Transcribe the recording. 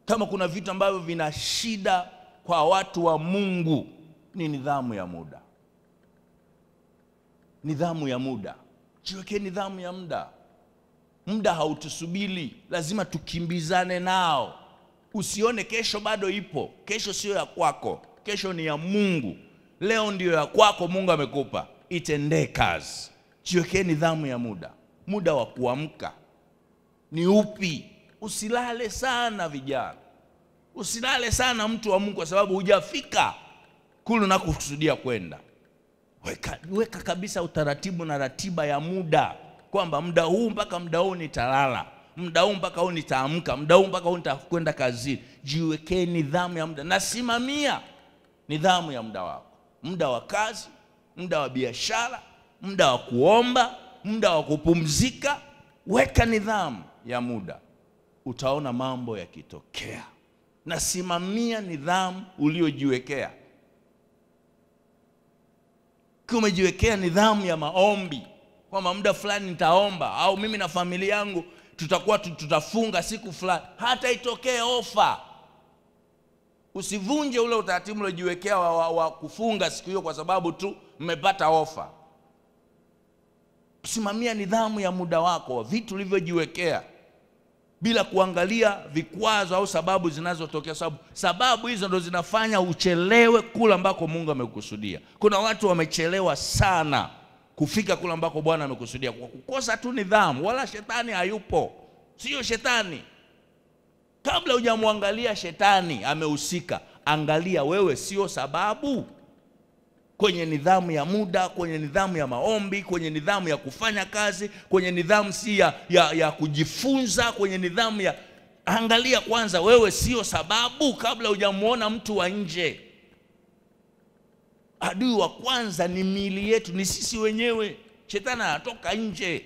Kama kuna vitu ambavyo vina shida kwa watu wa Mungu, ni nidhamu ya muda. Nidhamu ya muda. Jiwekee nidhamu ya muda. Muda hautusubiri, lazima tukimbizane nao. Usione kesho bado ipo. Kesho sio ya kwako, kesho ni ya Mungu. Leo ndio ya kwako, Mungu amekupa, itendee kazi. Jiwekee nidhamu ya muda. Muda wa kuamka ni upi? Usilale sana vijana. Usilale sana mtu wa Mungu, kwa sababu hujafika kule unakokusudia kwenda. Weka kabisa utaratibu na ratiba ya muda, kwamba muda huu mpaka muda huu nitalala, muda huu mpaka huu nitaamka, muda huu mpaka huu nitakwenda kazini. Jiwekee nidhamu ya muda na simamia nidhamu ya muda wako. Muda wa kazi, muda wa biashara, muda wa kuomba, muda wa kupumzika. Weka nidhamu ya muda, utaona mambo yakitokea. Na simamia nidhamu uliojiwekea. Kama umejiwekea nidhamu ya maombi, kwamba muda fulani nitaomba, au mimi na familia yangu tutafunga siku fulani, hata itokee ofa, usivunje ule utaratibu uliojiwekea wa kufunga siku hiyo kwa sababu tu mmepata ofa. Simamia nidhamu ya muda wako, vitu ulivyojiwekea, bila kuangalia vikwazo au sababu zinazotokea, sababu hizo ndo zinafanya uchelewe kula ambako Mungu amekusudia. Kuna watu wamechelewa sana kufika kula ambako Bwana amekusudia kwa kukosa tu nidhamu. Wala shetani hayupo, sio shetani. Kabla hujamwangalia shetani amehusika, angalia wewe sio sababu. Kwenye nidhamu ya muda, kwenye nidhamu ya maombi, kwenye nidhamu ya kufanya kazi, kwenye nidhamu si ya kujifunza, kwenye nidhamu ya... Angalia kwanza wewe sio sababu, kabla hujamuona mtu wa nje. Adui wa kwanza ni miili yetu, ni sisi wenyewe. Shetani anatoka nje.